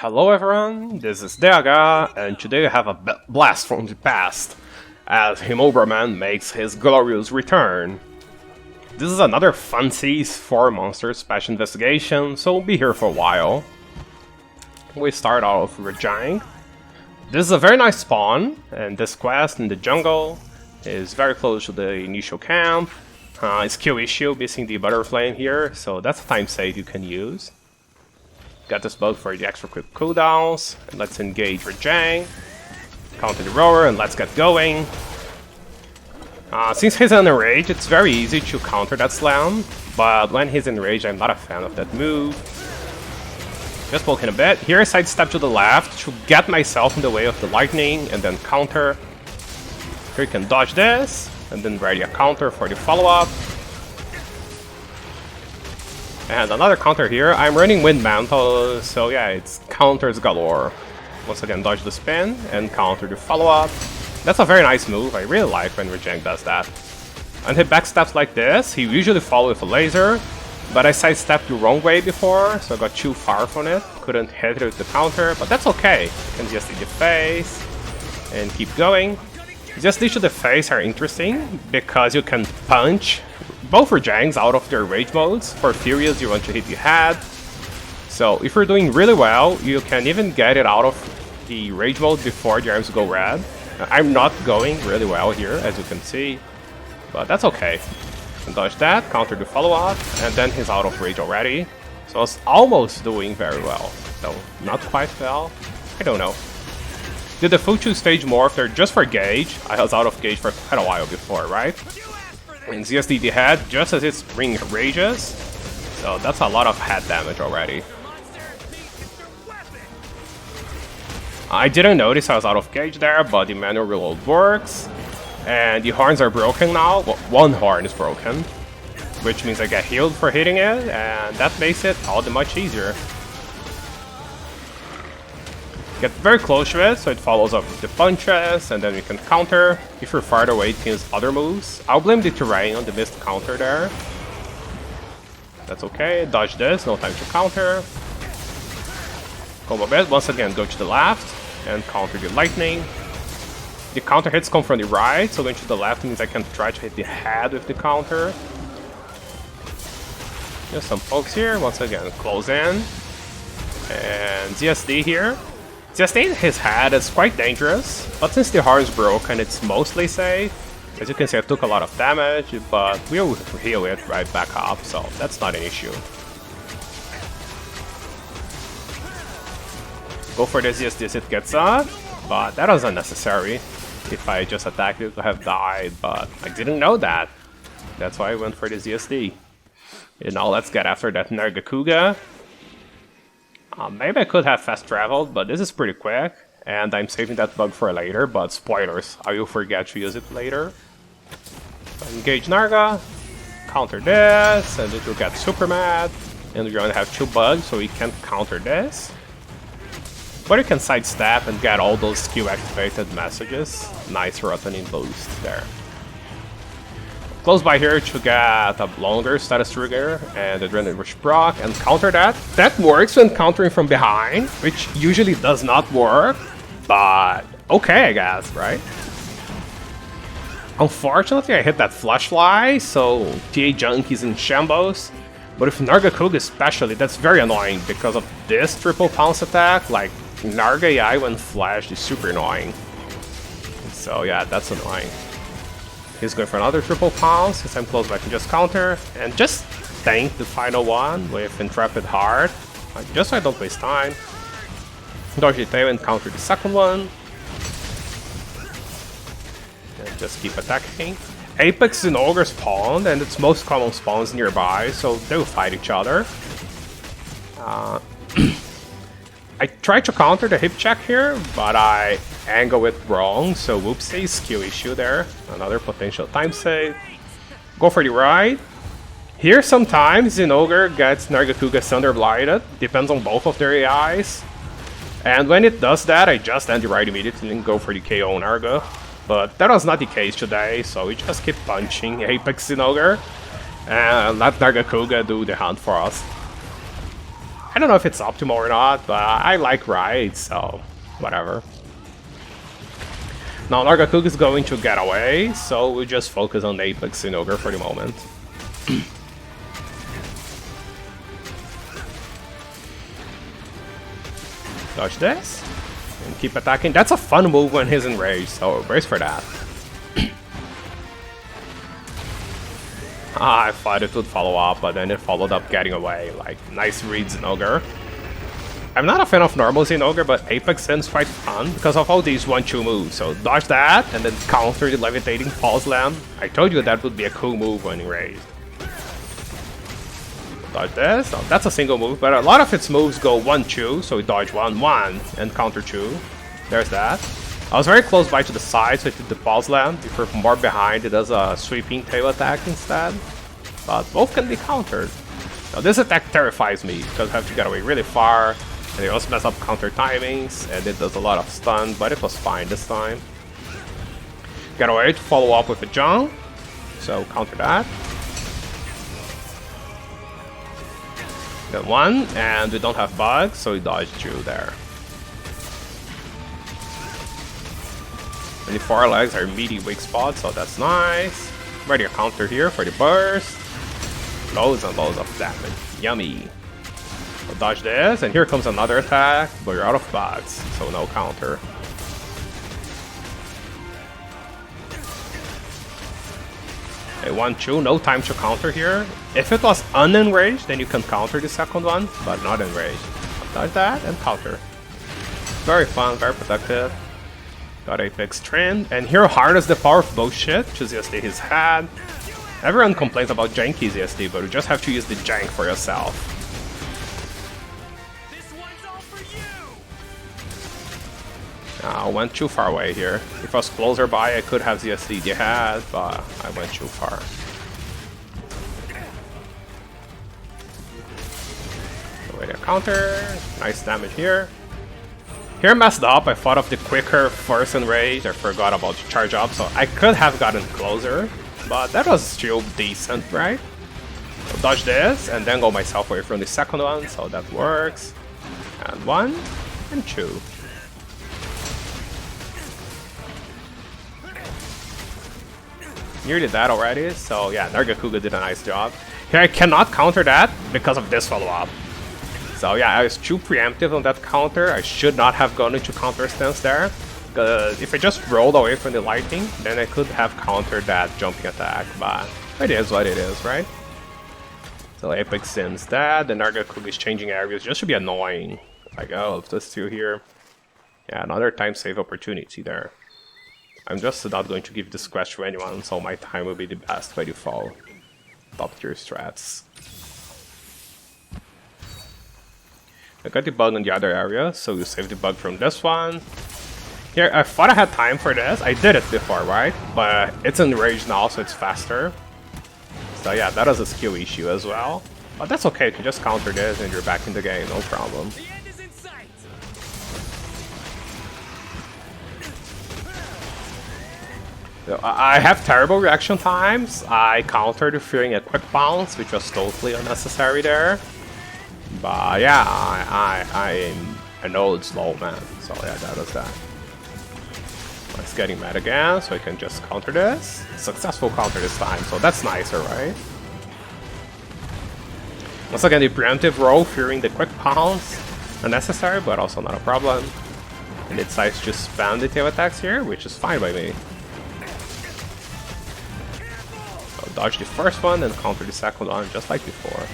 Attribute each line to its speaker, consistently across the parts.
Speaker 1: Hello everyone, this is Deaga, and today I have a blast from the past, as Hemobraman makes his glorious return. This is another fun Seas 4 monster special investigation, so we'll be here for a while. We start off with Rajang. This is a very nice spawn, and this quest in the jungle is very close to the initial camp. Skill issue missing the butterfly here, so that's a time save you can use. Got this bug for the extra quick cooldowns, and let's engage Rajang, counter the rower, and let's get going. Since he's in a rage, it's very easy to counter that slam, but when he's in rage, I'm not a fan of that move. Just poking a bit. Here I sidestep to the left to get myself in the way of the lightning, and then counter. Here you can dodge this, and then ready a counter for the follow-up. And another counter here. I'm running Wind Mantle, so yeah, it's counters galore. Once again, dodge the spin and counter the follow-up. That's a very nice move. I really like when Rajang does that. And he backsteps like this. He usually follows with a laser, but I sidestepped the wrong way before, so I got too far from it. Couldn't hit it with the counter, but that's okay. You can just hit the face and keep going. Just to the face are interesting because you can punch both Rajangs out of their rage modes. For Furious, you want to hit the head. So if you're doing really well, you can even get it out of the rage mode before the arms go red. I'm not going really well here, as you can see, but that's okay. And dodge that, counter the follow-up, and then he's out of rage already. So it's almost doing very well. So not quite well, I don't know. Did the full 2-stage morph there just for gauge? I was out of gauge for quite a while before, right? And ZSD the head just as its ring rages, so that's a lot of head damage already. I didn't notice I was out of gauge there, but the manual reload works. And the horns are broken now. Well, one horn is broken, which means I get healed for hitting it, and that makes it all the much easier. Get very close to it, so it follows up with the punches, and then we can counter. If you're farther away, it can use other moves. I'll blame the terrain on the missed counter there. That's okay, dodge this, no time to counter. Combo bit, once again go to the left, and counter the lightning. The counter hits come from the right, so going to the left means I can try to hit the head with the counter. Just some pokes here, once again, close in. And ZSD here. ZSD his head is quite dangerous, but since the horn's broken, it's mostly safe. As you can see, I took a lot of damage, but we'll heal it right back up, so that's not an issue. Go for the ZSD as it gets up, but that was unnecessary. If I just attacked it, it would have died, but I didn't know that. That's why I went for the ZSD. And now let's get after that Nargacuga. Maybe I could have fast traveled, but this is pretty quick, and I'm saving that bug for later, but spoilers, I will forget to use it later. Engage Narga, counter this, and it will get super mad, and we're gonna have 2 bugs, so we can't counter this. But you can sidestep and get all those skill activated messages. Nice rotating boost there. Close by here to get a longer status trigger and Adrenaline Rush proc and counter that. That works when countering from behind, which usually does not work, but okay I guess, right? Unfortunately I hit that Flashfly, so TA Junk is in shambles, but with Nargacuga especially, that's very annoying because of this triple pounce attack. Like Narga AI when flashed is super annoying. So yeah, that's annoying. He's going for another triple pounce. Since I'm close, I can just counter and just tank the final one with Intrepid Heart, just so I don't waste time. Dodge the tail and counter the second one. And just keep attacking. Apex Zinogre spawned, and its most common spawns nearby, so they will fight each other. I tried to counter the hip check here, but I angle it wrong, so whoopsie, skill issue there. Another potential time save. Go for the right. Here sometimes Zinogre gets Nargacuga Thunder Blighted, depends on both of their AIs. And when it does that, I just end the right immediately and go for the KO Narga. But that was not the case today, so we just keep punching Apex Zinogre and let Nargacuga do the hunt for us. I don't know if it's optimal or not, but I like raids, so whatever. Now Nargacuga is going to get away, so we just focus on Apex Zinogre for the moment. Dodge this, and keep attacking. That's a fun move when he's enraged, so brace for that. I thought it would follow up, but then it followed up getting away. Like, nice read, Zinogre. I'm not a fan of normal Zinogre, but Apex Zin's quite fun because of all these 1-2 moves. So dodge that, and then counter the levitating fall slam. I told you that would be a cool move when enraged. Dodge this. Oh, that's a single move, but a lot of its moves go 1-2, so we dodge 1-1 and counter 2. There's that. I was very close by to the side, so it did the fall slam. If you're more behind, it does a sweeping tail attack instead. But both can be countered. Now this attack terrifies me, because I have to get away really far, and it also messes up counter timings, and it does a lot of stun, but it was fine this time. Get away to follow up with a jump, so counter that. Then 1, and we don't have bugs, so we dodge through there. And the far legs are meaty weak spots, so that's nice. Ready a counter here for the burst. Loads and loads of damage. Yummy. We'll dodge this, and here comes another attack, but you're out of bugs, so no counter. Okay, 1-2, no time to counter here. If it was unenraged, then you can counter the second one, but not enraged. Dodge that and counter. Very fun, very productive. Got Apex Trend, and here harness the power of bullshit, which is ZSD he's had. Everyone complains about janky ZSD, but you just have to use the jank for yourself.
Speaker 2: This one's all for you.
Speaker 1: I went too far away here. If I was closer by, I could have ZSD the head, but I went too far. Wait, a counter. Nice damage here. Here I messed up, I thought of the quicker first enrage, I forgot about the charge up, so I could have gotten closer, but that was still decent, right? So dodge this, and then go myself away from the second one, so that works. And 1, and 2. Nearly dead already, so yeah, Nargacuga did a nice job. Here I cannot counter that because of this follow-up. So yeah, I was too preemptive on that counter. I should not have gone into counter stance there. If I just rolled away from the lightning, then I could have countered that jumping attack, but it is what it is, right? So Apex Sin's dead, the Nargacuga is changing areas just to be annoying. Like, oh, if there's 2 here. Yeah, another time save opportunity there. I'm just not going to give this quest to anyone, so my time will be the best by default. Top tier strats. I got the bug in the other area, so we'll save the bug from this one. Here, I thought I had time for this. I did it before, right? But it's enraged now, so it's faster. So yeah, that is a skill issue as well. But that's okay, you can just counter this and you're back in the game, no problem.
Speaker 2: The end is in sight.
Speaker 1: So, I have terrible reaction times. I countered fearing a quick bounce, which was totally unnecessary there. But yeah, I know it's low, man. So yeah, that was that. It's getting mad again, so I can just counter this. Successful counter this time, so that's nicer, right? Once again, the preemptive roll, fearing the quick pounce. Unnecessary, but also not a problem. And it decides to spam the tail attacks here, which is fine by me. So dodge the first one and counter the second one, just like before.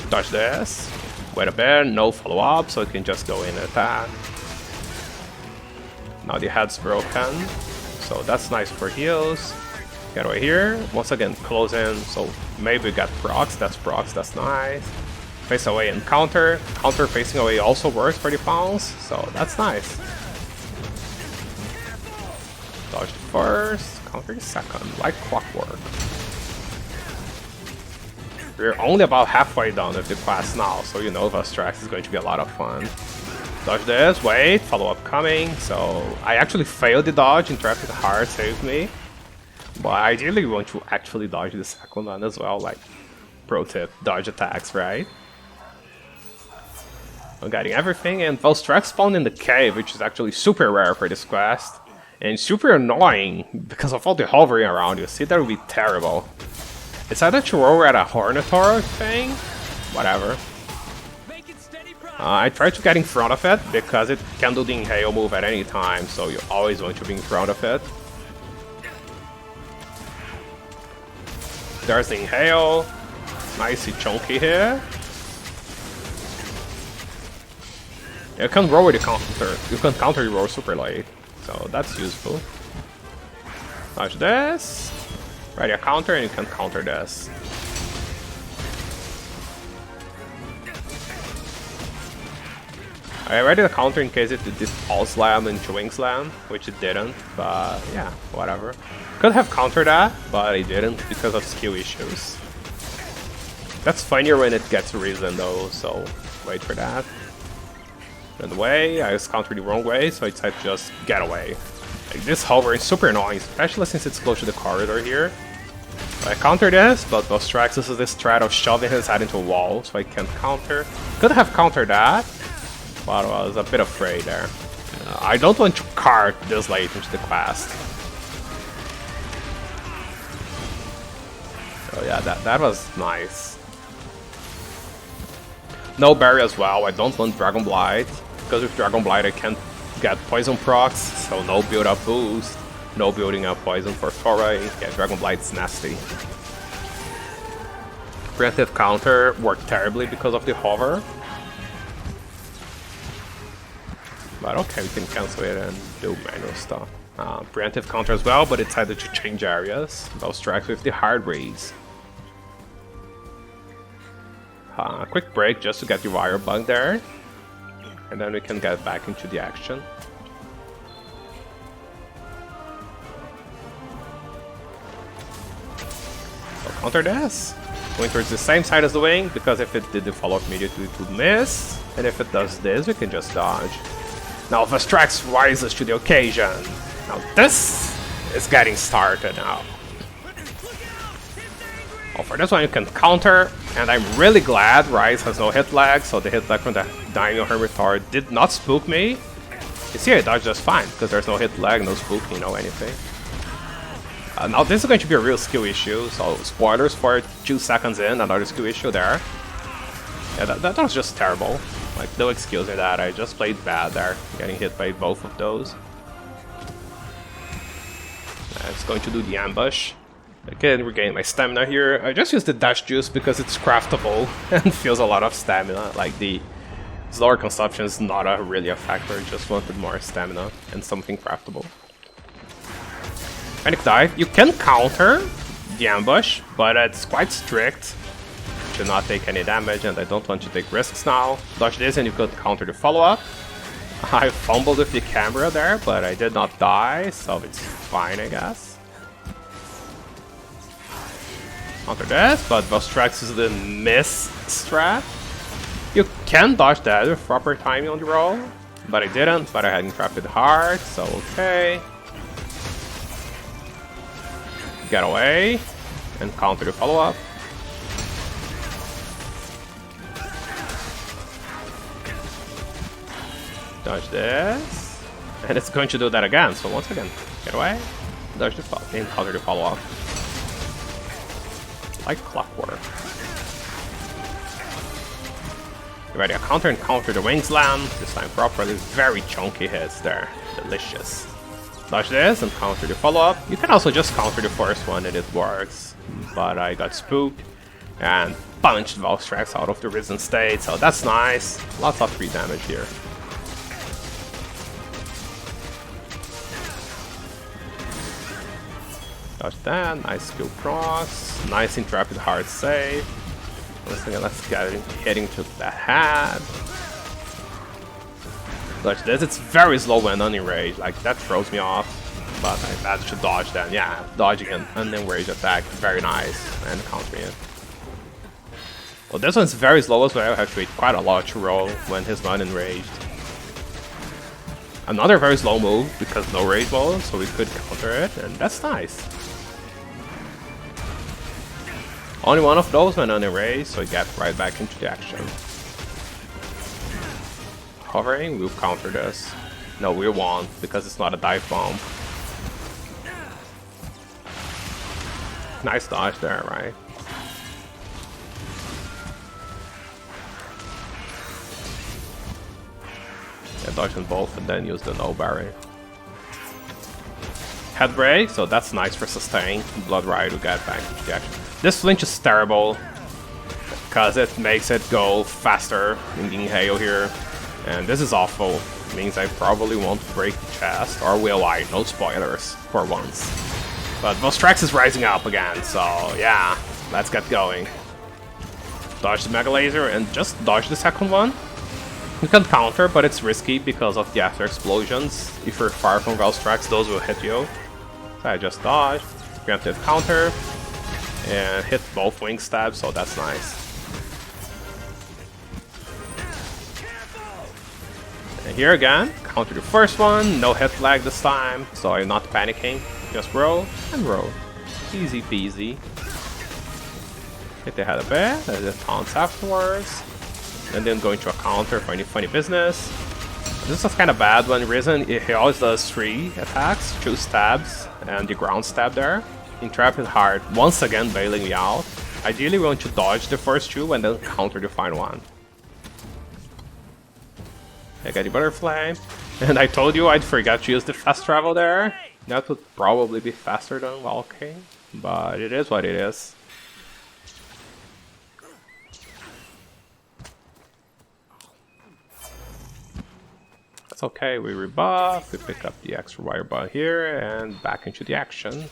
Speaker 1: Dodge this, wait a bit, no follow-up, so it can just go in and attack. Now the head's broken, so that's nice for heals. Get away here, once again close in, so maybe we got procs, that's nice. Face away and counter, counter facing away also works for the pounce, so that's nice. Dodge the first, counter the second, like clockwork. We're only about halfway done with the quest now, so you know Valstrax is going to be a lot of fun. Dodge this, wait, follow-up coming, so I actually failed the dodge, Interrupted Heart saved me. But ideally we want to actually dodge the second one as well, like pro tip, dodge attacks, right? I'm getting everything, and Valstrax spawned in the cave, which is actually super rare for this quest. And super annoying, because of all the hovering around you. See, that would be terrible. It's either to roll at a Hornithor thing, whatever. I tried to get in front of it, because it can do the Inhale move at any time, so you always want to be in front of it. There's the Inhale. Nicely chunky here. You can roll with the counter. You can counter your roll super late, so that's useful. Dodge this. Ready a counter, and you can counter this. I ready the counter in case it did this Pulse Slam into Wing Slam, which it didn't, but yeah, whatever. Could have countered that, but it didn't because of skill issues. That's funnier when it gets Risen though, so wait for that. Run away, I just countered the wrong way, so I decided to just get away. Like, this hover is super annoying, especially since it's close to the corridor here. So I counter this, but Valstrax uses this threat of shoving his head into a wall, so I can't counter. Could have countered that, but I was a bit afraid there. I don't want to cart this late into the quest. So yeah, that was nice. No berry as well, I don't want Dragon Blight, because with Dragon Blight I can't get poison procs, so no build up boost, no building up poison for Foray. Yeah, Dragon Blight's nasty. Preemptive counter worked terribly because of the hover. But okay, we can cancel it and do manual stuff. Preemptive counter as well, but it decided to change areas. Valstrax with the hard raise. Quick break just to get the wire bug there, and then we can get back into the action. So counter this, going towards the same side as the wing, because if it did the follow-up immediately it would miss, and if it does this we can just dodge. Now Valstrax rises to the occasion. Now this is getting started now. Oh, for this one you can counter, and I'm really glad Rise has no hit lag, so the hit lag from the Dino Hermithor did not spook me. You see I dodged just fine, because there's no hit lag, no spooking, no anything. Now this is going to be a real skill issue, so spoilers for 2 seconds in, another skill issue there. Yeah, that was just terrible. Like, no excuse in that, I just played bad there, getting hit by both of those. It's going to do the ambush. I can regain my stamina here. I just use the dash juice because it's craftable and feels a lot of stamina. Like, the slower consumption is not really a factor, just wanted more stamina and something craftable. Panic dive. You can counter the ambush, but it's quite strict. You should not take any damage, and I don't want to take risks now. Dodge this and you could counter the follow-up. I fumbled with the camera there, but I did not die, so it's fine, I guess. Counter this, but Valstrax is the miss strat. You can dodge that with proper timing on the roll, but I didn't, but I hadn't trapped it hard, so okay. Get away, and counter the follow-up. Dodge this, and it's going to do that again, so once again, get away, dodge the follow-up, and counter the follow-up. Like clockwork. Ready a counter and counter the wing slam, this time properly, very chunky hits there, delicious. Dodge this and counter the follow-up. You can also just counter the first one and it works, but I got spooked and punched Valstrax out of the Risen state, so that's nice. Lots of free damage here. Dodge that, nice skill cross, nice interrupted hard save. Once again, let's get hitting to the head. Dodge this, it's very slow when unenraged, like that throws me off. But I managed to dodge then, yeah, dodging an unenraged attack, very nice, and countering it. Well, this one's very slow as well, I have to wait quite a lot to roll when he's not enraged. Another very slow move, because no rage ball, so we could counter it, and that's nice. Only one of those went unerased, so we get right back into the action. Hovering, we'll counter this. No, we won't, because it's not a dive bomb. Nice dodge there, right? Yeah, dodge on both and then use the no berry. Head break, so that's nice for sustain. Blood Ride will get back into the action. This flinch is terrible, because it makes it go faster in the inhale here. And this is awful. It means I probably won't break the chest, or will I? No spoilers, for once. But Valstrax is rising up again, so yeah, let's get going. Dodge the Mega Laser and just dodge the second one. You can counter, but it's risky because of the after explosions. If you're far from Valstrax, those will hit you. So I just dodge, preemptive counter, and hit both wing stabs, so that's nice. And here again, counter the first one, no hit lag this time, so I'm not panicking. Just roll and roll. Easy peasy. Hit the head a bit, and then taunts afterwards. And then go into a counter for any funny business. This is kind of bad when Risen, he always does 3 attacks, 2 stabs, and the ground stab there. Entrap is hard, once again bailing me out. Ideally we want to dodge the first 2 and then counter the final one. I got the butterfly, and I told you I'd forget to use the fast travel there. That would probably be faster than walking, but it is what it is. That's okay, we rebuff, we pick up the extra wire bar here, and back into the action.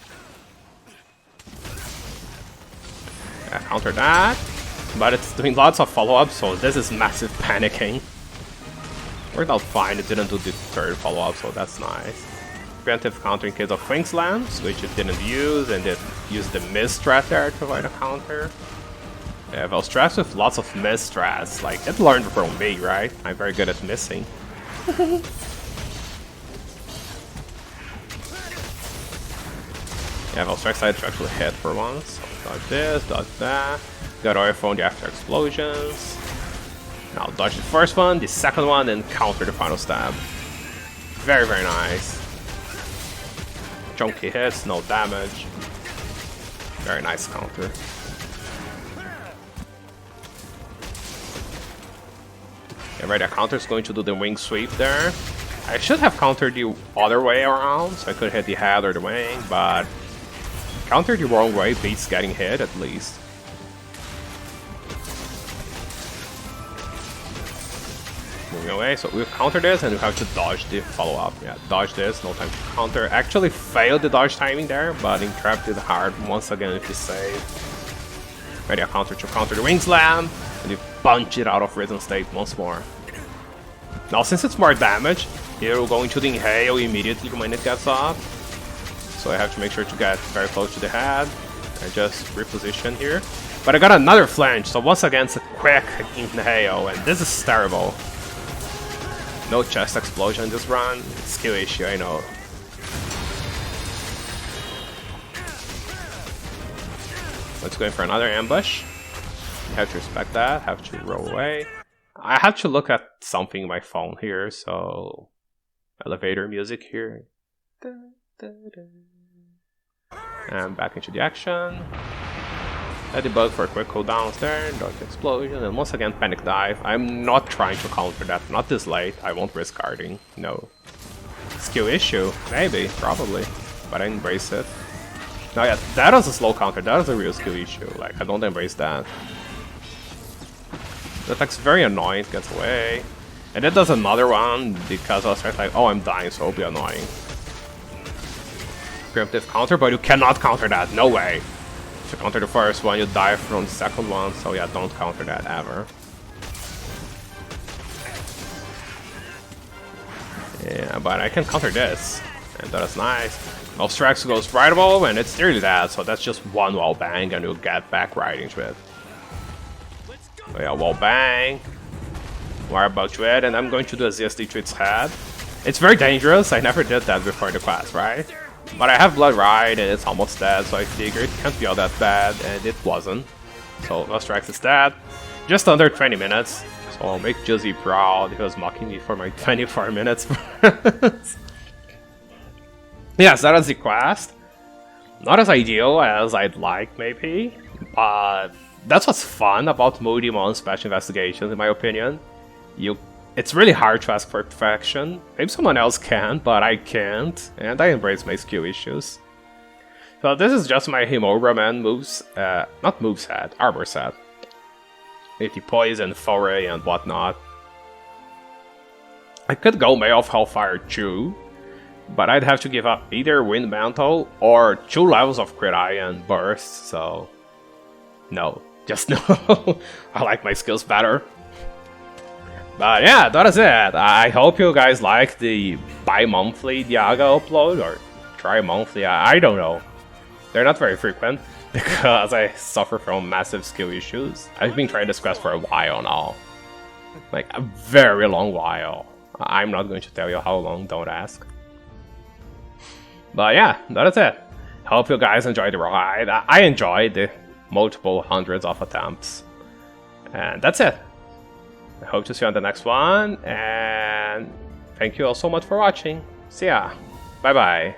Speaker 1: Yeah, counter that, but it's doing lots of follow-ups, so this is massive panicking. Worked out fine, it didn't do the third follow-up, so that's nice. Preemptive counter in case of Wing Slams, which it didn't use, and it used the miss strat there to avoid a counter. Yeah, Valstrax with lots of miss strats, like it learned from me, right? I'm very good at missing. Yeah, Valstrax decided to actually hit for once. So dodge this, dodge that. Got oil phone the after explosions. Now dodge the first one, the second one, and counter the final stab. Very, very nice. Chunky hits, no damage. Very nice counter. Yeah, right, that counter is going to do the wing sweep there. I should have countered the other way around, so I could hit the head or the wing, but counter the wrong way beats getting hit at least. Moving away, so we'll counter this and we have to dodge the follow-up. Yeah, dodge this, no time to counter. Actually failed the dodge timing there, but entrapped it hard once again if you save. Ready a counter to counter the wing slam, and you punch it out of Risen state once more. Now since it's more damage, here we'll go into the inhale immediately when it gets off. So I have to make sure to get very close to the head and just reposition here. But I got another flange, so once again it's a quick inhale, and this is terrible. No chest explosion this run. Skill issue, I know. Let's go in for another ambush. You have to respect that, have to roll away. I have to look at something in my phone here, so elevator music here. And back into the action. Let the bug for a quick cooldowns there, dodge explosion, and once again panic dive. I'm not trying to counter that, not this late, I won't risk guarding, no. Skill issue, maybe, probably, but I embrace it. Now yeah, that was a slow counter, that was a real skill issue, like I don't embrace that. The attack's very annoying, it gets away. And it does another one, because I was like, oh I'm dying, so it'll be annoying. Preemptive counter, but you cannot counter that, no way! If you counter the first one, you die from the second one, so yeah, don't counter that ever. Yeah, but I can counter this, and that is nice. Valstrax goes rideable, and it's nearly that, so that's just one wall bang, and you'll get back right into it. So yeah, wall bang. We're about to it, and I'm going to do a ZSD to its head. It's very dangerous, I never did that before the class, right? But I have Blood Ride and it's almost dead, so I figured it can't be all that bad, and it wasn't. So Valstrax is dead. Just under 20 minutes. So I'll make Josie proud. He was mocking me for my 24 minutes. Yes, that is the quest. Not as ideal as I'd like, maybe. But that's what's fun about moody mon special investigations, in my opinion. It's really hard to ask for perfection. Maybe someone else can, but I can't. And I embrace my skill issues. So this is just my Hemoraman moves, not moveset, armor set. With the poison, foray, and whatnot. I could go May of Hellfire too, but I'd have to give up either Wind Mantle or 2 levels of Crit Eye and Burst, so... No, just no. I like my skills better. But yeah, that is it. I hope you guys like the bi-monthly Diaga upload, or tri-monthly, I don't know. They're not very frequent, because I suffer from massive skill issues. I've been trying this quest for a while now. Like, a very long while. I'm not going to tell you how long, don't ask. But yeah, that is it. Hope you guys enjoyed the ride. I enjoyed the multiple hundreds of attempts. And that's it. I hope to see you on the next one, and thank you all so much for watching. See ya. Bye bye.